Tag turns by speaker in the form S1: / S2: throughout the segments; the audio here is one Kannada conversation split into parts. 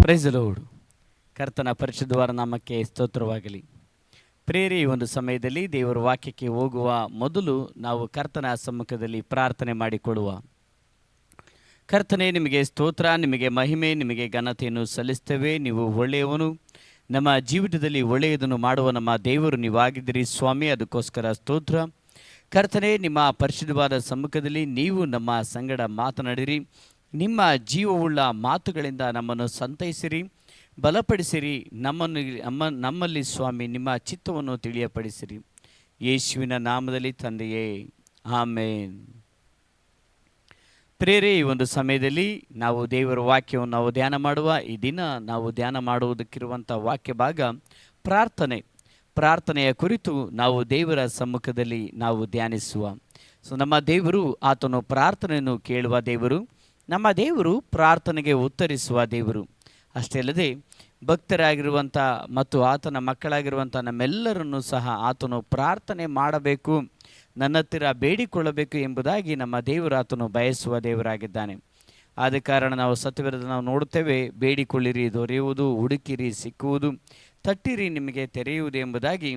S1: Price the lord. ಕರ್ತನ ಪರಿಶುದ್ಧವಾದ ನಾಮಕ್ಕೆ ಸ್ತೋತ್ರವಾಗಲಿ. ಪ್ರಿಯರೇ, ಈ ಒಂದು ಸಮಯದಲ್ಲಿ ದೇವರ ವಾಕ್ಯಕ್ಕೆ ಹೋಗುವ ಮೊದಲು ನಾವು ಕರ್ತನ ಸಮ್ಮುಖದಲ್ಲಿ ಪ್ರಾರ್ಥನೆ ಮಾಡಿಕೊಳ್ಳುವ. ಕರ್ತನೇ, ನಿಮಗೆ ಸ್ತೋತ್ರ, ನಿಮಗೆ ಮಹಿಮೆ, ನಿಮಗೆ ಘನತೆಯನ್ನು ಸಲ್ಲಿಸ್ತೇವೆ. ನೀವು ಒಳ್ಳೆಯವನು, ನಮ್ಮ ಜೀವಿತದಲ್ಲಿ ಒಳ್ಳೆಯದನ್ನು ಮಾಡುವ ನಮ್ಮ ದೇವರು ನೀವಾಗಿದ್ದೀರಿ ಸ್ವಾಮಿ. ಅದಕ್ಕೋಸ್ಕರ ಸ್ತೋತ್ರ. ಕರ್ತನೇ, ನಿಮ್ಮ ಪರಿಶುದ್ಧವಾದ ಸಮ್ಮುಖದಲ್ಲಿ ನೀವು ನಮ್ಮ ಸಂಗಡ ಮಾತನಾಡಿರಿ. ನಿಮ್ಮ ಜೀವವುಳ್ಳ ಮಾತುಗಳಿಂದ ನಮ್ಮನ್ನು ಸಂತೈಸಿರಿ, ಬಲಪಡಿಸಿರಿ. ನಮ್ಮಲ್ಲಿ ಸ್ವಾಮಿ ನಿಮ್ಮ ಚಿತ್ತವನ್ನು ತಿಳಿಯಪಡಿಸಿರಿ. ಯೇಸುವಿನ ನಾಮದಲ್ಲಿ ತಂದೆಯೇ, ಆಮೇನ್. ಪ್ರೇರೆ, ಈ ಒಂದು ಸಮಯದಲ್ಲಿ ನಾವು ದೇವರ ವಾಕ್ಯವನ್ನು ನಾವು ಧ್ಯಾನ ಮಾಡುವ. ಈ ದಿನ ನಾವು ಧ್ಯಾನ ಮಾಡುವುದಕ್ಕಿರುವಂಥ ವಾಕ್ಯ ಭಾಗ ಪ್ರಾರ್ಥನೆಯ ಕುರಿತು ನಾವು ದೇವರ ಸಮ್ಮುಖದಲ್ಲಿ ನಾವು ಧ್ಯಾನಿಸುವ. ನಮ್ಮ ದೇವರು ಆತನು ಪ್ರಾರ್ಥನೆಯನ್ನು ಕೇಳುವ ದೇವರು, ನಮ್ಮ ದೇವರು ಪ್ರಾರ್ಥನೆಗೆ ಉತ್ತರಿಸುವ ದೇವರು. ಅಷ್ಟೇ ಅಲ್ಲದೆ ಭಕ್ತರಾಗಿರುವಂಥ ಮತ್ತು ಆತನ ಮಕ್ಕಳಾಗಿರುವಂಥ ನಮ್ಮೆಲ್ಲರನ್ನು ಸಹ ಆತನು ಪ್ರಾರ್ಥನೆ ಮಾಡಬೇಕು, ನನ್ನ ಹತ್ತಿರ ಬೇಡಿಕೊಳ್ಳಬೇಕು ಎಂಬುದಾಗಿ ನಮ್ಮ ದೇವರು ಆತನು ಬಯಸುವ ದೇವರಾಗಿದ್ದಾನೆ. ಆದ ಕಾರಣ ನಾವು ಸತ್ಯವೇದದಲ್ಲಿ ನಾವು ನೋಡುತ್ತೇವೆ, ಬೇಡಿಕೊಳ್ಳಿರಿ ದೊರೆಯುವುದು, ಹುಡುಕಿರಿ ಸಿಕ್ಕುವುದು, ತಟ್ಟಿರಿ ನಿಮಗೆ ತೆರೆಯುವುದು ಎಂಬುದಾಗಿ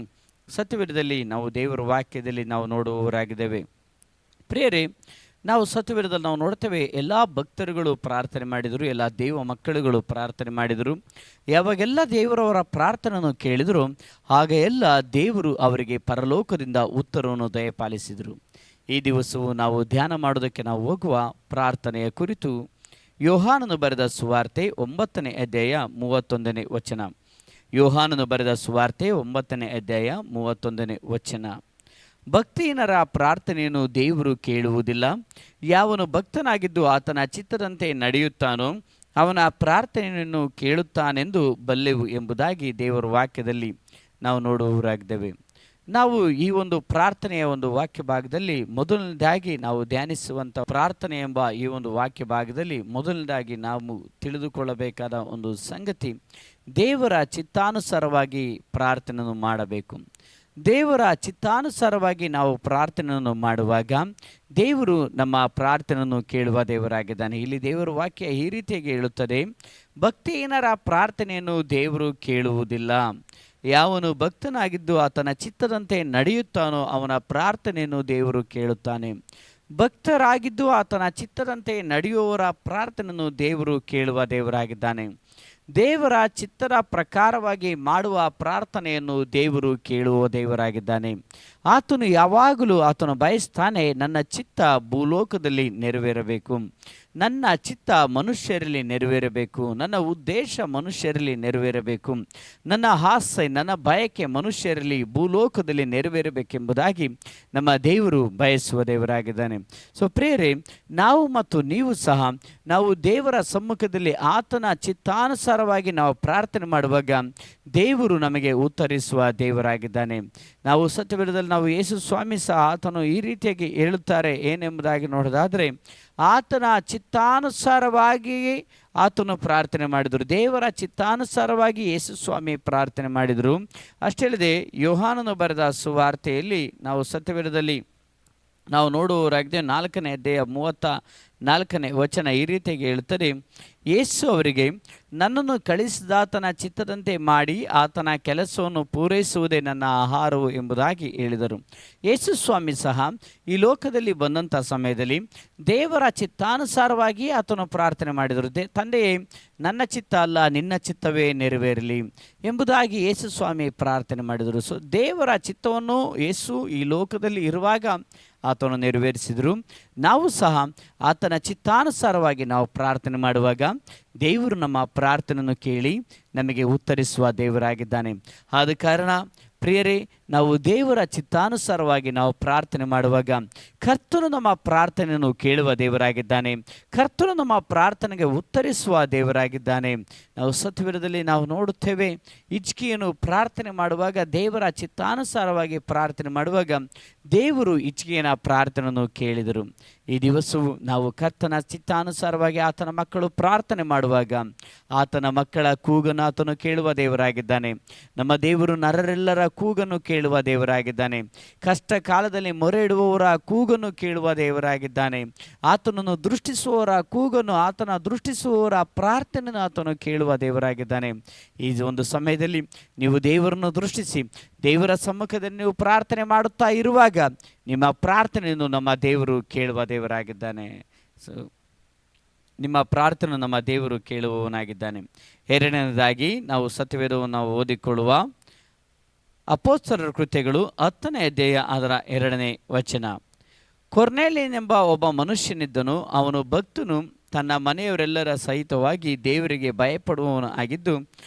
S1: ಸತ್ಯವೇದದಲ್ಲಿ ನಾವು ದೇವರ ವಾಕ್ಯದಲ್ಲಿ ನಾವು ನೋಡುವವರಾಗಿದ್ದೇವೆ. ಪ್ರಿಯರೇ, ನಾವು ಸತ್ಯವೇದದಲ್ಲಿ ನಾವು ನೋಡ್ತೇವೆ, ಎಲ್ಲ ಭಕ್ತರುಗಳು ಪ್ರಾರ್ಥನೆ ಮಾಡಿದರು, ಎಲ್ಲ ದೇವ ಮಕ್ಕಳುಗಳು ಪ್ರಾರ್ಥನೆ ಮಾಡಿದರು. ಯಾವಾಗೆಲ್ಲ ದೇವರವರ ಪ್ರಾರ್ಥನೆಯನ್ನು ಕೇಳಿದರು, ಆಗ ಎಲ್ಲ ದೇವರು ಅವರಿಗೆ ಪರಲೋಕದಿಂದ ಉತ್ತರವನ್ನು ದಯಪಾಲಿಸಿದರು. ಈ ದಿವಸವು ನಾವು ಧ್ಯಾನ ಮಾಡೋದಕ್ಕೆ ನಾವು ಹೋಗುವ ಪ್ರಾರ್ಥನೆಯ ಕುರಿತು ಯೋಹಾನನು ಬರೆದ ಸುವಾರ್ತೆ 9ನೇ ಅಧ್ಯಾಯ 31ನೇ ವಚನ. ಯೋಹಾನನು ಬರೆದ ಸುವಾರ್ತೆ 9ನೇ ಅಧ್ಯಾಯ 31ನೇ ವಚನ. ಭಕ್ತಿಹೀನರ ಪ್ರಾರ್ಥನೆಯನ್ನು ದೇವರು ಕೇಳುವುದಿಲ್ಲ. ಯಾವನು ಭಕ್ತನಾಗಿದ್ದು ಆತನ ಚಿತ್ತದಂತೆ ನಡೆಯುತ್ತಾನೋ ಅವನ ಪ್ರಾರ್ಥನೆಯನ್ನು ಕೇಳುತ್ತಾನೆಂದು ಬಲ್ಲೆವು ಎಂಬುದಾಗಿ ದೇವರ ವಾಕ್ಯದಲ್ಲಿ ನಾವು ನೋಡುವವರಾಗಿದ್ದೇವೆ. ನಾವು ಈ ಒಂದು ಪ್ರಾರ್ಥನೆಯ ಒಂದು ವಾಕ್ಯ ಭಾಗದಲ್ಲಿ ಮೊದಲನೇದಾಗಿ ನಾವು ಧ್ಯಾನಿಸುವಂಥ ಪ್ರಾರ್ಥನೆ ಎಂಬ ಈ ಒಂದು ವಾಕ್ಯ ಭಾಗದಲ್ಲಿ ಮೊದಲನೇದಾಗಿ ನಾವು ತಿಳಿದುಕೊಳ್ಳಬೇಕಾದ ಒಂದು ಸಂಗತಿ, ದೇವರ ಚಿತ್ತಾನುಸಾರವಾಗಿ ಪ್ರಾರ್ಥನೆಯನ್ನು ಮಾಡಬೇಕು. ದೇವರ ಚಿತ್ತಾನುಸಾರವಾಗಿ ನಾವು ಪ್ರಾರ್ಥನೆಯನ್ನು ಮಾಡುವಾಗ ದೇವರು ನಮ್ಮ ಪ್ರಾರ್ಥನೆಯನ್ನು ಕೇಳುವ ದೇವರಾಗಿದ್ದಾನೆ. ಇಲ್ಲಿ ದೇವರ ವಾಕ್ಯ ಈ ರೀತಿಯಾಗಿ ಹೇಳುತ್ತದೆ, ಭಕ್ತಿಹೀನರ ಪ್ರಾರ್ಥನೆಯನ್ನು ದೇವರು ಕೇಳುವುದಿಲ್ಲ. ಯಾವನು ಭಕ್ತನಾಗಿದ್ದು ಆತನ ಚಿತ್ತದಂತೆ ನಡೆಯುತ್ತಾನೋ ಅವನ ಪ್ರಾರ್ಥನೆಯನ್ನು ದೇವರು ಕೇಳುತ್ತಾನೆ. ಭಕ್ತರಾಗಿದ್ದು ಆತನ ಚಿತ್ತದಂತೆ ನಡೆಯುವವರ ಪ್ರಾರ್ಥನೆಯನ್ನು ದೇವರು ಕೇಳುವ ದೇವರಾಗಿದ್ದಾನೆ. ದೇವರ ಚಿತ್ತದ ಪ್ರಕಾರವಾಗಿ ಮಾಡುವ ಪ್ರಾರ್ಥನೆಯನ್ನು ದೇವರು ಕೇಳುವ ದೇವರಾಗಿದ್ದಾನೆ. ಆತನು ಯಾವಾಗಲೂ ಆತನು ಬಯಸ್ತಾನೆ, ನನ್ನ ಚಿತ್ತ ಭೂಲೋಕದಲ್ಲಿ ನೆರವೇರಬೇಕು, ನನ್ನ ಚಿತ್ತ ಮನುಷ್ಯರಲ್ಲಿ ನೆರವೇರಬೇಕು, ನನ್ನ ಉದ್ದೇಶ ಮನುಷ್ಯರಲ್ಲಿ ನೆರವೇರಬೇಕು, ನನ್ನ ಆಸೆ ನನ್ನ ಬಯಕೆ ಮನುಷ್ಯರಲ್ಲಿ ಭೂಲೋಕದಲ್ಲಿ ನೆರವೇರಬೇಕೆಂಬುದಾಗಿ ನಮ್ಮ ದೇವರು ಬಯಸುವ ದೇವರಾಗಿದ್ದಾನೆ. ಪ್ರಿಯರೇ, ನಾವು ಮತ್ತು ನೀವು ಸಹ ನಾವು ದೇವರ ಸಮ್ಮುಖದಲ್ಲಿ ಆತನ ಚಿತ್ತಾನುಸಾರವಾಗಿ ನಾವು ಪ್ರಾರ್ಥನೆ ಮಾಡುವಾಗ ದೇವರು ನಮಗೆ ಉತ್ತರಿಸುವ ದೇವರಾಗಿದ್ದಾನೆ. ನಾವು ಸತ್ಯವೇದದಲ್ಲಿ ನಾವು ಯೇಸು ಸ್ವಾಮಿ ಸಹ ಆತನು ಈ ರೀತಿಯಾಗಿ ಹೇಳುತ್ತಾರೆ ಏನೆಂಬುದಾಗಿ ನೋಡೋದಾದರೆ, ಆತನ ಚಿತ್ತಾನುಸಾರವಾಗಿ ಆತನು ಪ್ರಾರ್ಥನೆ ಮಾಡಿದರು. ದೇವರ ಚಿತ್ತಾನುಸಾರವಾಗಿ ಯೇಸು ಸ್ವಾಮಿ ಪ್ರಾರ್ಥನೆ ಮಾಡಿದರು. ಅಷ್ಟೇ ಅಲ್ಲದೆ ಯೋಹಾನನು ಬರೆದ ಸುವಾರ್ತೆಯಲ್ಲಿ ನಾವು ಸತ್ಯವೇದದಲ್ಲಿ ನಾವು ನೋಡುವವರಾಗಿದೆ, 4ನೇ ಅಧ್ಯಾಯ 34ನೇ ವಚನ ಈ ರೀತಿಯಾಗಿ ಹೇಳುತ್ತದೆ, ಯೇಸು ಅವರಿಗೆ, ನನ್ನನ್ನು ಕಳಿಸಿದಾತನ ಚಿತ್ತದಂತೆ ಮಾಡಿ ಆತನ ಕೆಲಸವನ್ನು ಪೂರೈಸುವುದೇ ನನ್ನ ಆಹಾರವು ಎಂಬುದಾಗಿ ಹೇಳಿದರು. ಯೇಸು ಸ್ವಾಮಿ ಸಹ ಈ ಲೋಕದಲ್ಲಿ ಬಂದಂಥ ಸಮಯದಲ್ಲಿ ದೇವರ ಚಿತ್ತಾನುಸಾರವಾಗಿ ಆತನು ಪ್ರಾರ್ಥನೆ ಮಾಡಿದರು. ತಂದೆಯೇ, ನನ್ನ ಚಿತ್ತ ಅಲ್ಲ ನಿನ್ನ ಚಿತ್ತವೇ ನೆರವೇರಲಿ ಎಂಬುದಾಗಿ ಯೇಸು ಸ್ವಾಮಿ ಪ್ರಾರ್ಥನೆ ಮಾಡಿದರು. ದೇವರ ಚಿತ್ತವನ್ನು ಯೇಸು ಈ ಲೋಕದಲ್ಲಿ ಇರುವಾಗ ಆತನು ನೆರವೇರಿಸಿದರು. ನಾವು ಸಹ ಆತನ ಚಿತ್ತಾನುಸಾರವಾಗಿ ನಾವು ಪ್ರಾರ್ಥನೆ ಮಾಡುವಾಗ ದೇವರು ನಮ್ಮ ಪ್ರಾರ್ಥನೆಯನ್ನು ಕೇಳಿ ನಮಗೆ ಉತ್ತರಿಸುವ ದೇವರಾಗಿದ್ದಾನೆ. ಆದ ಕಾರಣ ಪ್ರಿಯರೇ, ನಾವು ದೇವರ ಚಿತ್ತಾನುಸಾರವಾಗಿ ನಾವು ಪ್ರಾರ್ಥನೆ ಮಾಡುವಾಗ ಕರ್ತನು ನಮ್ಮ ಪ್ರಾರ್ಥನೆಯನ್ನು ಕೇಳುವ ದೇವರಾಗಿದ್ದಾನೆ. ಕರ್ತನು ನಮ್ಮ ಪ್ರಾರ್ಥನೆಗೆ ಉತ್ತರಿಸುವ ದೇವರಾಗಿದ್ದಾನೆ. ನಾವು ಸತ್ಯವೇದದಲ್ಲಿ ನಾವು ನೋಡುತ್ತೇವೆ, ಹಿಜ್ಕೀಯನು ಪ್ರಾರ್ಥನೆ ಮಾಡುವಾಗ ದೇವರ ಚಿತ್ತಾನುಸಾರವಾಗಿ ಪ್ರಾರ್ಥನೆ ಮಾಡುವಾಗ ದೇವರು ಹಿಜ್ಕೀಯನ ಪ್ರಾರ್ಥನೆಯನ್ನು ಕೇಳಿದರು. ಈ ದಿವಸವು ನಾವು ಕರ್ತನ ಚಿತ್ತಾನುಸಾರವಾಗಿ ಆತನ ಮಕ್ಕಳು ಪ್ರಾರ್ಥನೆ ಮಾಡುವಾಗ ಆತನ ಮಕ್ಕಳ ಕೂಗನ್ನು ಆತನು ಕೇಳುವ ದೇವರಾಗಿದ್ದಾನೆ. ನಮ್ಮ ದೇವರು ನರರೆಲ್ಲರ ಕೂಗನ್ನು ಕೇಳುವ ದೇವರಾಗಿದ್ದಾನೆ. ಕಷ್ಟ ಕಾಲದಲ್ಲಿ ಮೊರೆ ಇಡುವವರ ಕೂಗನ್ನು ಕೇಳುವ ದೇವರಾಗಿದ್ದಾನೆ. ಆತನನ್ನು ದೃಷ್ಟಿಸುವವರ ಕೂಗನ್ನು, ಆತನ ದೃಷ್ಟಿಸುವವರ ಪ್ರಾರ್ಥನೆಯನ್ನು ಆತನು ಕೇಳುವ ದೇವರಾಗಿದ್ದಾನೆ. ಈ ಒಂದು ಸಮಯದಲ್ಲಿ ನೀವು ದೇವರನ್ನು ದೃಷ್ಟಿಸಿ ದೇವರ ಸಮ್ಮುಖದಲ್ಲಿ ನೀವು ಪ್ರಾರ್ಥನೆ ಮಾಡುತ್ತಾ ಇರುವಾಗ ನಿಮ್ಮ ಪ್ರಾರ್ಥನೆಯನ್ನು ನಮ್ಮ ದೇವರು ಕೇಳುವ ದೇವರಾಗಿದ್ದಾನೆ. ನಿಮ್ಮ ಪ್ರಾರ್ಥನೆ ನಮ್ಮ ದೇವರು ಕೇಳುವವನಾಗಿದ್ದಾನೆ. ಎರಡನೇದಾಗಿ ನಾವು ಸತ್ಯವೇದವನ್ನು ಓದಿಕೊಳ್ಳುವ ಅಪೊಸ್ತಲರ ಕೃತ್ಯಗಳು 10ನೇ ಅಧ್ಯಾಯ ಅದರ 2ನೇ ವಚನ. ಕೊರ್ನೇಲಿಯನೆಂಬ ಒಬ್ಬ ಮನುಷ್ಯನಿದ್ದನು. ಅವನು ಭಕ್ತನು, ತನ್ನ ಮನೆಯವರೆಲ್ಲರ ಸಹಿತವಾಗಿ ದೇವರಿಗೆ ಭಯಪಡುವವನು ಆಗಿದ್ದು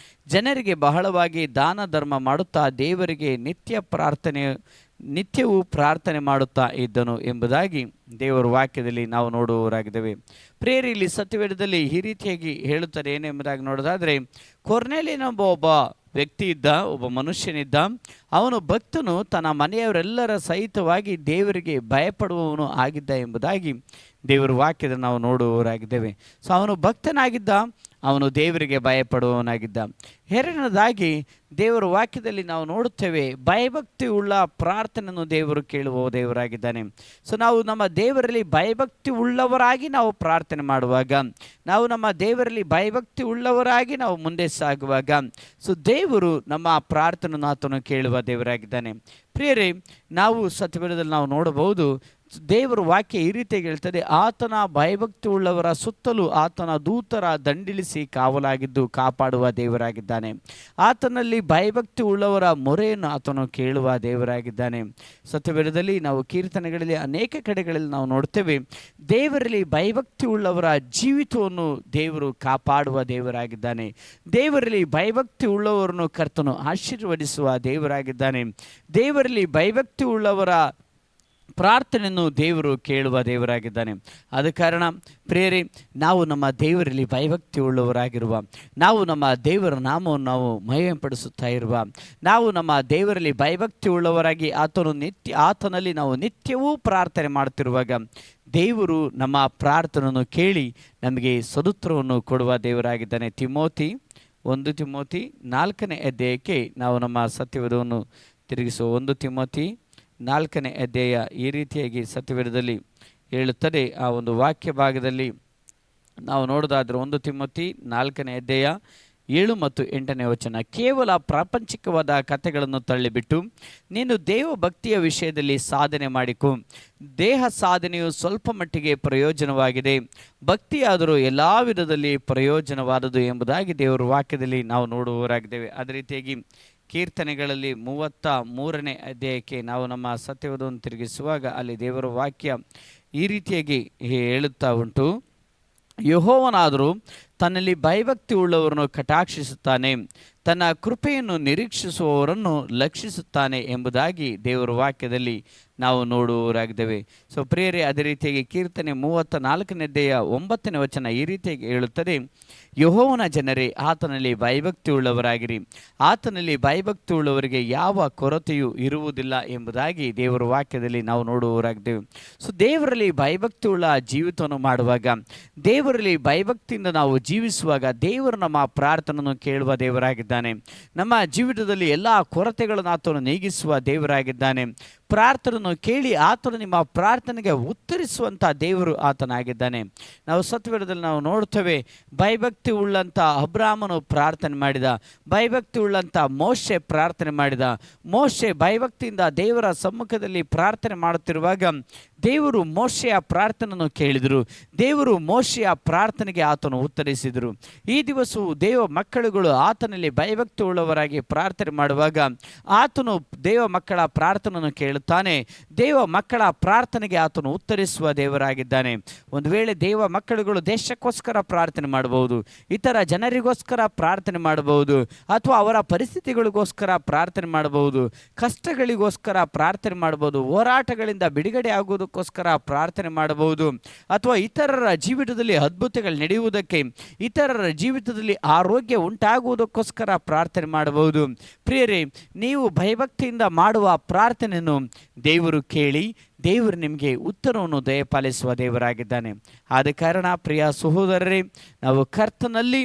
S1: ಜನರಿಗೆ ಬಹಳವಾಗಿ ದಾನ ಧರ್ಮ ಮಾಡುತ್ತಾ ದೇವರಿಗೆ ನಿತ್ಯವೂ ಪ್ರಾರ್ಥನೆ ಮಾಡುತ್ತಾ ಇದ್ದನು ಎಂಬುದಾಗಿ ದೇವರ ವಾಕ್ಯದಲ್ಲಿ ನಾವು ನೋಡುವವರಾಗಿದ್ದೇವೆ. ಪ್ರಿಯರೇ, ಇಲ್ಲಿ ಸತ್ಯವೇದದಲ್ಲಿ ಈ ರೀತಿಯಾಗಿ ಹೇಳುತ್ತಾರೆ ಏನೆಂಬುದಾಗಿ ನೋಡೋದಾದರೆ, ಕೊರ್ನೇಲಿಯನೆಂಬ ಒಬ್ಬ ವ್ಯಕ್ತಿ ಇದ್ದ, ಒಬ್ಬ ಮನುಷ್ಯನಿದ್ದ. ಅವನು ಭಕ್ತನು, ತನ್ನ ಮನೆಯವರೆಲ್ಲರ ಸಹಿತವಾಗಿ ದೇವರಿಗೆ ಭಯಪಡುವವನು ಆಗಿದ್ದ ಎಂಬುದಾಗಿ ದೇವರ ವಾಕ್ಯದಲ್ಲಿ ನಾವು ನೋಡುವವರಾಗಿದ್ದೇವೆ. ಸೊ ಅವನು ಭಕ್ತನಾಗಿದ್ದ, ಅವನು ದೇವರಿಗೆ ಭಯಪಡುವವನಾಗಿದ್ದ. ಎರಡನೇದಾಗಿ ದೇವರ ವಾಕ್ಯದಲ್ಲಿ ನಾವು ನೋಡುತ್ತೇವೆ, ಭಯಭಕ್ತಿ ಉಳ್ಳ ಪ್ರಾರ್ಥನೆಯನ್ನು ದೇವರು ಕೇಳುವ ದೇವರಾಗಿದ್ದಾನೆ. ಸೊ ನಾವು ನಮ್ಮ ದೇವರಲ್ಲಿ ಭಯಭಕ್ತಿ ಉಳ್ಳವರಾಗಿ ನಾವು ಪ್ರಾರ್ಥನೆ ಮಾಡುವಾಗ, ನಾವು ನಮ್ಮ ದೇವರಲ್ಲಿ ಭಯಭಕ್ತಿ ಉಳ್ಳವರಾಗಿ ನಾವು ಮುಂದೆ ಸಾಗುವಾಗ, ಸೊ ದೇವರು ನಮ್ಮ ಪ್ರಾರ್ಥನೆಯನ್ನು ಆತನು ಕೇಳುವ ದೇವರಾಗಿದ್ದಾನೆ. ಪ್ರಿಯರೇ, ನಾವು ಸತ್ಯವೇದದಲ್ಲಿ ನಾವು ನೋಡಬಹುದು, ದೇವರ ವಾಕ್ಯ ಈ ರೀತಿಯಾಗಿ ಹೇಳ್ತದೆ, ಆತನ ಭಯಭಕ್ತಿ ಉಳ್ಳವರ ಸುತ್ತಲೂ ಆತನ ದೂತರ ದಂಡಿಳಿಸಿ ಕಾವಲಾಗಿದ್ದು ಕಾಪಾಡುವ ದೇವರಾಗಿದ್ದಾನೆ. ಆತನಲ್ಲಿ ಭಯಭಕ್ತಿ ಉಳ್ಳವರ ಮೊರೆಯನ್ನು ಆತನು ಕೇಳುವ ದೇವರಾಗಿದ್ದಾನೆ. ಸತ್ಯವೇದದಲ್ಲಿ ನಾವು ಕೀರ್ತನೆಗಳಲ್ಲಿ ಅನೇಕ ಕಡೆಗಳಲ್ಲಿ ನಾವು ನೋಡ್ತೇವೆ, ದೇವರಲ್ಲಿ ಭಯಭಕ್ತಿ ಉಳ್ಳವರ ಜೀವಿತವನ್ನು ದೇವರು ಕಾಪಾಡುವ ದೇವರಾಗಿದ್ದಾನೆ. ದೇವರಲ್ಲಿ ಭಯಭಕ್ತಿ ಉಳ್ಳವರನ್ನು ಕರ್ತನು ಆಶೀರ್ವದಿಸುವ ದೇವರಾಗಿದ್ದಾನೆ. ದೇವರಲ್ಲಿ ಭಯಭಕ್ತಿ ಉಳ್ಳವರ ಪ್ರಾರ್ಥನೆಯನ್ನು ದೇವರು ಕೇಳುವ ದೇವರಾಗಿದ್ದಾನೆ. ಆದ ಕಾರಣ ಪ್ರಿಯರೇ, ನಾವು ನಮ್ಮ ದೇವರಲ್ಲಿ ಭಯಭಕ್ತಿ ಉಳ್ಳವರಾಗಿರುವ, ನಾವು ನಮ್ಮ ದೇವರ ನಾಮವನ್ನು ನಾವು ಮಹಿಮೆಪಡಿಸುತ್ತಾ ಇರುವ, ನಾವು ನಮ್ಮ ದೇವರಲ್ಲಿ ಭಯಭಕ್ತಿ ಉಳ್ಳವರಾಗಿ ಆತನಲ್ಲಿ ನಾವು ನಿತ್ಯವೂ ಪ್ರಾರ್ಥನೆ ಮಾಡುತ್ತಿರುವಾಗ ದೇವರು ನಮ್ಮ ಪ್ರಾರ್ಥನೆಯನ್ನು ಕೇಳಿ ನಮಗೆ ಸದುತ್ತರವನ್ನು ಕೊಡುವ ದೇವರಾಗಿದ್ದಾನೆ. 1 ತಿಮೋತಿ 4ನೇ ಅಧ್ಯಾಯಕ್ಕೆ ನಾವು ನಮ್ಮ ಸತ್ಯವೇದವನ್ನು ತಿರುಗಿಸುವ. 1 ತಿಮೋತಿ 4ನೇ ಅಧ್ಯಾಯ ಈ ರೀತಿಯಾಗಿ ಸತ್ಯವೇದದಲ್ಲಿ ಹೇಳುತ್ತದೆ. ಆ ಒಂದು ವಾಕ್ಯ ಭಾಗದಲ್ಲಿ ನಾವು ನೋಡೋದಾದರೆ 1 ತಿಮೋತಿ 4ನೇ ಅಧ್ಯಾಯ 7 ಮತ್ತು 8ನೇ ವಚನ. ಕೇವಲ ಪ್ರಾಪಂಚಿಕವಾದ ಕಥೆಗಳನ್ನು ತಳ್ಳಿಬಿಟ್ಟು ನೀನು ದೇವಭಕ್ತಿಯ ವಿಷಯದಲ್ಲಿ ಸಾಧನೆ ಮಾಡಿಕೊ. ದೇಹ ಸಾಧನೆಯು ಸ್ವಲ್ಪ ಮಟ್ಟಿಗೆ ಪ್ರಯೋಜನವಾಗಿದೆ, ಭಕ್ತಿಯಾದರೂ ಎಲ್ಲ ವಿಧದಲ್ಲಿ ಪ್ರಯೋಜನವಾದದು ಎಂಬುದಾಗಿ ದೇವರ ವಾಕ್ಯದಲ್ಲಿ ನಾವು ನೋಡುವವರಾಗಿದ್ದೇವೆ. ಅದೇ ರೀತಿಯಾಗಿ ಕೀರ್ತನೆಗಳಲ್ಲಿ 33ನೇ ಅಧ್ಯಾಯಕ್ಕೆ ನಾವು ನಮ್ಮ ಸತ್ಯವೇದವನ್ನು ತಿರುಗಿಸುವಾಗ ಅಲ್ಲಿ ದೇವರ ವಾಕ್ಯ ಈ ರೀತಿಯಾಗಿ ಹೇಳುತ್ತಾ ಉಂಟು, ಯೆಹೋವನಾದರೂ ತನ್ನಲ್ಲಿ ಭಯಭಕ್ತಿ ಉಳ್ಳವರನ್ನು ಕಟಾಕ್ಷಿಸುತ್ತಾನೆ, ತನ್ನ ಕೃಪೆಯನ್ನು ನಿರೀಕ್ಷಿಸುವವರನ್ನು ಲಕ್ಷಿಸುತ್ತಾನೆ ಎಂಬುದಾಗಿ ದೇವರ ವಾಕ್ಯದಲ್ಲಿ ನಾವು ನೋಡುವವರಾಗಿದ್ದೇವೆ. ಸೊ ಪ್ರಿಯರೇ, ಅದೇ ರೀತಿಯಾಗಿ ಕೀರ್ತನೆ 34ನೇ ಅಧ್ಯಾಯ 9ನೇ ವಚನ ಈ ರೀತಿಯಾಗಿ ಹೇಳುತ್ತದೆ, ಯೆಹೋವನ ಜನರೇ ಆತನಲ್ಲಿ ಭಯಭಕ್ತಿ ಉಳ್ಳವರಾಗಿರಿ, ಆತನಲ್ಲಿ ಭಯಭಕ್ತಿ ಉಳ್ಳವರಿಗೆ ಯಾವ ಕೊರತೆಯೂ ಇರುವುದಿಲ್ಲ ಎಂಬುದಾಗಿ ದೇವರ ವಾಕ್ಯದಲ್ಲಿ ನಾವು ನೋಡುವವರಾಗಿದ್ದೇವೆ. ಸೊ ದೇವರಲ್ಲಿ ಭಯಭಕ್ತಿ ಉಳ್ಳ ಜೀವಿತವನ್ನು ಮಾಡುವಾಗ, ದೇವರಲ್ಲಿ ಭಯಭಕ್ತಿಯಿಂದ ನಾವು ಜೀವಿಸುವಾಗ ದೇವರು ನಮ್ಮ ಪ್ರಾರ್ಥನೆಯನ್ನು ಕೇಳುವ ದೇವರಾಗಿದ್ದಾನೆ. ನಮ್ಮ ಜೀವಿತದಲ್ಲಿ ಎಲ್ಲ ಕೊರತೆಗಳನ್ನು ಆತನು ನೀಗಿಸುವ ದೇವರಾಗಿದ್ದಾನೆ. ಪ್ರಾರ್ಥನೆಯನ್ನು ಕೇಳಿ ಆತನು ನಿಮ್ಮ ಪ್ರಾರ್ಥನೆಗೆ ಉತ್ತರಿಸುವಂಥ ದೇವರು ಆತನಾಗಿದ್ದಾನೆ. ನಾವು ಸತ್ಯವೇದದಲ್ಲಿ ನಾವು ನೋಡ್ತೇವೆ, ಭಯಭಕ್ತಿ ಉಳ್ಳಂಥ ಅಬ್ರಾಮನು ಪ್ರಾರ್ಥನೆ ಮಾಡಿದ, ಭಯಭಕ್ತಿ ಉಳ್ಳಂಥ ಮೋಶೆ ಪ್ರಾರ್ಥನೆ ಮಾಡಿದ. ಮೋಶೆ ಭಯಭಕ್ತಿಯಿಂದ ದೇವರ ಸಮ್ಮುಖದಲ್ಲಿ ಪ್ರಾರ್ಥನೆ ಮಾಡುತ್ತಿರುವಾಗ ದೇವರು ಮೋಶೆಯ ಪ್ರಾರ್ಥನೆಯನ್ನು ಕೇಳಿದರು, ದೇವರು ಮೋಶೆಯ ಪ್ರಾರ್ಥನೆಗೆ ಆತನು ಉತ್ತರಿಸಿದರು. ಈ ದಿವಸವು ದೇವ ಮಕ್ಕಳುಗಳು ಆತನಲ್ಲಿ ಭಯಭಕ್ತಿ ಉಳ್ಳವರಾಗಿ ಪ್ರಾರ್ಥನೆ ಮಾಡುವಾಗ ಆತನು ದೇವ ಮಕ್ಕಳ ಪ್ರಾರ್ಥನೆಯನ್ನು ಕೇಳುತ್ತಾನೆ, ದೇವ ಮಕ್ಕಳ ಪ್ರಾರ್ಥನೆಗೆ ಆತನು ಉತ್ತರಿಸುವ ದೇವರಾಗಿದ್ದಾನೆ. ಒಂದು ವೇಳೆ ದೇವ ಮಕ್ಕಳುಗಳು ದೇಶಕ್ಕೋಸ್ಕರ ಪ್ರಾರ್ಥನೆ ಮಾಡಬಹುದು, ಇತರ ಜನರಿಗೋಸ್ಕರ ಪ್ರಾರ್ಥನೆ ಮಾಡಬಹುದು, ಅಥವಾ ಅವರ ಪರಿಸ್ಥಿತಿಗಳಿಗೋಸ್ಕರ ಪ್ರಾರ್ಥನೆ ಮಾಡಬಹುದು, ಕಷ್ಟಗಳಿಗೋಸ್ಕರ ಪ್ರಾರ್ಥನೆ ಮಾಡಬಹುದು, ಹೋರಾಟಗಳಿಂದ ಬಿಡುಗಡೆ ಆಗುವುದಕ್ಕೋಸ್ಕರ ಪ್ರಾರ್ಥನೆ ಮಾಡಬಹುದು, ಅಥವಾ ಇತರರ ಜೀವಿತದಲ್ಲಿ ಅದ್ಭುತಗಳು ನಡೆಯುವುದಕ್ಕೆ, ಇತರರ ಜೀವಿತದಲ್ಲಿ ಆರೋಗ್ಯ ಉಂಟಾಗುವುದಕ್ಕೋಸ್ಕರ ಪ್ರಾರ್ಥನೆ ಮಾಡಬಹುದು. ಪ್ರಿಯರೇ, ನೀವು ಭಯಭಕ್ತಿಯಿಂದ ಮಾಡುವ ಪ್ರಾರ್ಥನೆಯನ್ನು ದೇವರು ಕೇಳಿ ದೇವರು ನಿಮಗೆ ಉತ್ತರವನ್ನು ದಯಪಾಲಿಸುವ ದೇವರಾಗಿದ್ದಾನೆ. ಆದ ಕಾರಣ ಪ್ರಿಯ ಸಹೋದರರೇ, ನಾವು ಕರ್ತನಲ್ಲಿ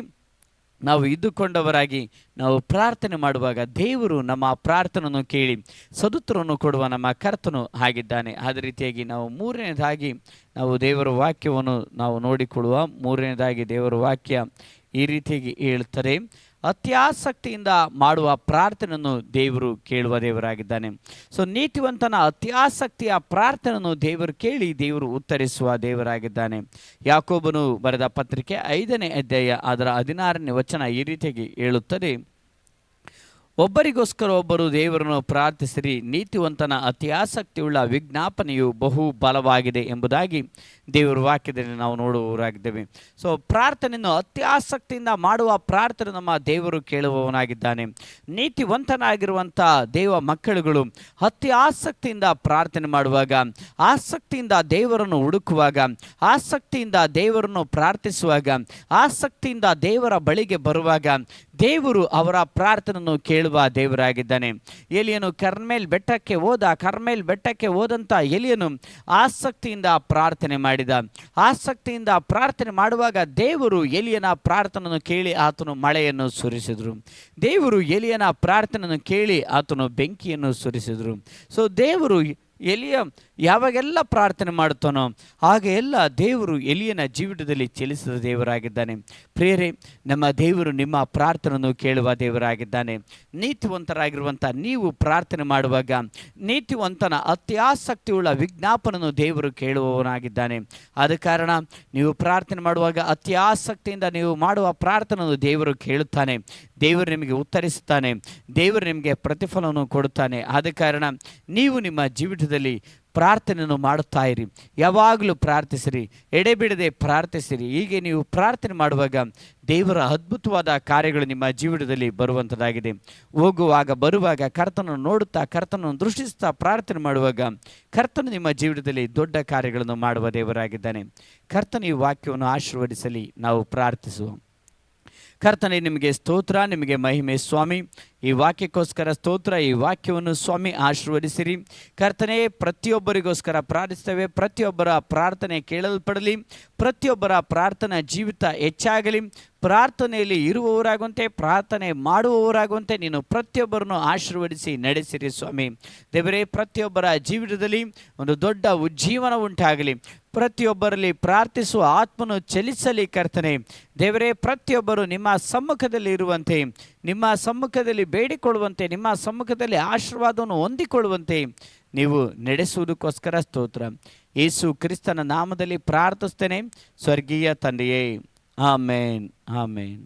S1: ನಾವು ಇದ್ದುಕೊಂಡವರಾಗಿ ನಾವು ಪ್ರಾರ್ಥನೆ ಮಾಡುವಾಗ ದೇವರು ನಮ್ಮ ಪ್ರಾರ್ಥನೆಯನ್ನು ಕೇಳಿ ಸದುತ್ತರವನ್ನು ಕೊಡುವ ನಮ್ಮ ಕರ್ತನು ಆಗಿದ್ದಾನೆ. ಅದೇ ರೀತಿಯಾಗಿ ನಾವು ಮೂರನೇದಾಗಿ ನಾವು ದೇವರ ವಾಕ್ಯವನ್ನು ನಾವು ನೋಡಿಕೊಳ್ಳುವ. ಮೂರನೇದಾಗಿ ದೇವರ ವಾಕ್ಯ ಈ ರೀತಿಯಾಗಿ ಹೇಳ್ತಾರೆ, ಅತ್ಯಾಸಕ್ತಿಯಿಂದ ಮಾಡುವ ಪ್ರಾರ್ಥನೆಯನ್ನು ದೇವರು ಕೇಳುವ ದೇವರಾಗಿದ್ದಾನೆ. ಸೊ ನೀತಿವಂತನ ಅತ್ಯಾಸಕ್ತಿಯ ಪ್ರಾರ್ಥನೆಯನ್ನು ದೇವರು ಕೇಳಿ ದೇವರು ಉತ್ತರಿಸುವ ದೇವರಾಗಿದ್ದಾನೆ. ಯಾಕೋಬನು ಬರೆದ ಪತ್ರಿಕೆ 5ನೇ ಅಧ್ಯಾಯ ಅದರ 16ನೇ ವಚನ ಈ ರೀತಿಯಾಗಿ ಹೇಳುತ್ತದೆ, ಒಬ್ಬರಿಗೋಸ್ಕರ ಒಬ್ಬರು ದೇವರನ್ನು ಪ್ರಾರ್ಥಿಸಿರಿ, ನೀತಿವಂತನ ಅತಿ ಆಸಕ್ತಿಯುಳ್ಳ ವಿಜ್ಞಾಪನೆಯು ಬಹು ಬಲವಾಗಿದೆ ಎಂಬುದಾಗಿ ದೇವರ ವಾಕ್ಯದಲ್ಲಿ ನಾವು ನೋಡುವವರಾಗಿದ್ದೇವೆ. ಸೊ ಪ್ರಾರ್ಥನೆಯನ್ನು ಅತ್ಯಾಸಕ್ತಿಯಿಂದ ಮಾಡುವ ಪ್ರಾರ್ಥನೆ ನಮ್ಮ ದೇವರು ಕೇಳುವವನಾಗಿದ್ದಾನೆ. ನೀತಿವಂತನಾಗಿರುವಂಥ ದೇವ ಮಕ್ಕಳುಗಳು ಅತಿ ಆಸಕ್ತಿಯಿಂದ ಪ್ರಾರ್ಥನೆ ಮಾಡುವಾಗ, ಆಸಕ್ತಿಯಿಂದ ದೇವರನ್ನು ಹುಡುಕುವಾಗ, ಆಸಕ್ತಿಯಿಂದ ದೇವರನ್ನು ಪ್ರಾರ್ಥಿಸುವಾಗ, ಆಸಕ್ತಿಯಿಂದ ದೇವರ ಬಳಿಗೆ ಬರುವಾಗ ದೇವರು ಅವರ ಪ್ರಾರ್ಥನೆಯನ್ನು ಕೇಳುವ ದೇವರಾಗಿದ್ದಾನೆ. ಎಲಿಯನು ಕರ್ಮೇಲ್ ಬೆಟ್ಟಕ್ಕೆ ಹೋದಂಥ ಎಲಿಯನು ಆಸಕ್ತಿಯಿಂದ ಪ್ರಾರ್ಥನೆ ಮಾಡಿದ. ಆಸಕ್ತಿಯಿಂದ ಪ್ರಾರ್ಥನೆ ಮಾಡುವಾಗ ದೇವರು ಎಲಿಯನ ಪ್ರಾರ್ಥನೆಯನ್ನು ಕೇಳಿ ಆತನು ಮಳೆಯನ್ನು ಸುರಿಸಿದರು. ದೇವರು ಎಲಿಯನ ಪ್ರಾರ್ಥನೆಯನ್ನು ಕೇಳಿ ಆತನು ಬೆಂಕಿಯನ್ನು ಸುರಿಸಿದರು. ಸೊ ದೇವರು ಎಲಿಯ ಯಾವಾಗೆಲ್ಲ ಪ್ರಾರ್ಥನೆ ಮಾಡುತ್ತಾನೋ ಆಗ ಎಲ್ಲ ದೇವರು ಎಲಿಯನ ಜೀವಿತದಲ್ಲಿ ಚಲಿಸಿದ ದೇವರಾಗಿದ್ದಾನೆ. ಪ್ರಿಯರೇ, ನಮ್ಮ ದೇವರು ನಿಮ್ಮ ಪ್ರಾರ್ಥನೆಯನ್ನು ಕೇಳುವ ದೇವರಾಗಿದ್ದಾನೆ. ನೀತಿವಂತರಾಗಿರುವಂಥ ನೀವು ಪ್ರಾರ್ಥನೆ ಮಾಡುವಾಗ ನೀತಿವಂತನ ಅತ್ಯಾಸಕ್ತಿಯುಳ್ಳ ವಿಜ್ಞಾಪನನ್ನು ದೇವರು ಕೇಳುವವನಾಗಿದ್ದಾನೆ. ಆದ ಕಾರಣ ನೀವು ಪ್ರಾರ್ಥನೆ ಮಾಡುವಾಗ ಅತ್ಯಾಸಕ್ತಿಯಿಂದ ನೀವು ಮಾಡುವ ಪ್ರಾರ್ಥನೆಯನ್ನು ದೇವರು ಕೇಳುತ್ತಾನೆ. ದೇವರು ನಿಮಗೆ ಉತ್ತರಿಸುತ್ತಾನೆ. ದೇವರು ನಿಮಗೆ ಪ್ರತಿಫಲವನ್ನು ಕೊಡುತ್ತಾನೆ. ಆದ ಕಾರಣ ನೀವು ನಿಮ್ಮ ಜೀವಿತದಲ್ಲಿ ಪ್ರಾರ್ಥನೆಯನ್ನು ಮಾಡುತ್ತಾ ಇರಿ. ಯಾವಾಗಲೂ ಪ್ರಾರ್ಥಿಸಿರಿ, ಎಡೆಬಿಡದೆ ಪ್ರಾರ್ಥಿಸಿರಿ. ಹೀಗೆ ನೀವು ಪ್ರಾರ್ಥನೆ ಮಾಡುವಾಗ ದೇವರ ಅದ್ಭುತವಾದ ಕಾರ್ಯಗಳು ನಿಮ್ಮ ಜೀವಿತದಲ್ಲಿ ಬರುವಂಥದ್ದಾಗಿದೆ. ಹೋಗುವಾಗ ಬರುವಾಗ ಕರ್ತನನ್ನು ನೋಡುತ್ತಾ, ಕರ್ತನನ್ನು ದೃಷ್ಟಿಸುತ್ತಾ ಪ್ರಾರ್ಥನೆ ಮಾಡುವಾಗ ಕರ್ತನು ನಿಮ್ಮ ಜೀವಿತದಲ್ಲಿ ದೊಡ್ಡ ಕಾರ್ಯಗಳನ್ನು ಮಾಡುವ ದೇವರಾಗಿದ್ದಾನೆ. ಕರ್ತನ ಈ ವಾಕ್ಯವನ್ನು ಆಶೀರ್ವದಿಸಲಿ. ನಾವು ಪ್ರಾರ್ಥಿಸುವ. ಕರ್ತನೇ, ನಿಮಗೆ ಸ್ತೋತ್ರ, ನಿಮಗೆ ಮಹಿಮೆ ಸ್ವಾಮಿ. ಈ ವಾಕ್ಯಕ್ಕೋಸ್ಕರ ಸ್ತೋತ್ರ. ಈ ವಾಕ್ಯವನ್ನು ಸ್ವಾಮಿ ಆಶೀರ್ವದಿಸಿರಿ. ಕರ್ತನೇ, ಪ್ರತಿಯೊಬ್ಬರಿಗೋಸ್ಕರ ಪ್ರಾರ್ಥಿಸ್ತೇವೆ. ಪ್ರತಿಯೊಬ್ಬರ ಪ್ರಾರ್ಥನೆ ಕೇಳಲ್ಪಡಲಿ. ಪ್ರತಿಯೊಬ್ಬರ ಪ್ರಾರ್ಥನಾ ಜೀವಿತ ಹೆಚ್ಚಾಗಲಿ. ಪ್ರಾರ್ಥನೆಯಲ್ಲಿ ಇರುವವರಾಗುವಂತೆ, ಪ್ರಾರ್ಥನೆ ಮಾಡುವವರಾಗುವಂತೆ ನೀನು ಪ್ರತಿಯೊಬ್ಬರನ್ನು ಆಶೀರ್ವದಿಸಿ ನಡೆಸಿರಿ ಸ್ವಾಮಿ. ದೇವರೇ, ಪ್ರತಿಯೊಬ್ಬರ ಜೀವಿತದಲ್ಲಿ ಒಂದು ದೊಡ್ಡ ಉಜ್ಜೀವನ ಉಂಟಾಗಲಿ. ಪ್ರತಿಯೊಬ್ಬರಲ್ಲಿ ಪ್ರಾರ್ಥಿಸುವ ಆತ್ಮನು ಚಲಿಸಲಿ ಕರ್ತನೆ. ದೇವರೇ, ಪ್ರತಿಯೊಬ್ಬರು ನಿಮ್ಮ ಸಮ್ಮುಖದಲ್ಲಿ ಇರುವಂತೆ, ನಿಮ್ಮ ಸಮ್ಮುಖದಲ್ಲಿ ಬೇಡಿಕೊಳ್ಳುವಂತೆ, ನಿಮ್ಮ ಸಮ್ಮುಖದಲ್ಲಿ ಆಶೀರ್ವಾದವನ್ನು ಹೊಂದಿಕೊಳ್ಳುವಂತೆ ನೀವು ನಡೆಸುವುದಕ್ಕೋಸ್ಕರ ಸ್ತೋತ್ರ. ಯೇಸು ಕ್ರಿಸ್ತನ ನಾಮದಲ್ಲಿ ಪ್ರಾರ್ಥಿಸ್ತೇನೆ ಸ್ವರ್ಗೀಯ ತಂದೆಯೇ. ಆಮೇನ್, ಆಮೇನ್.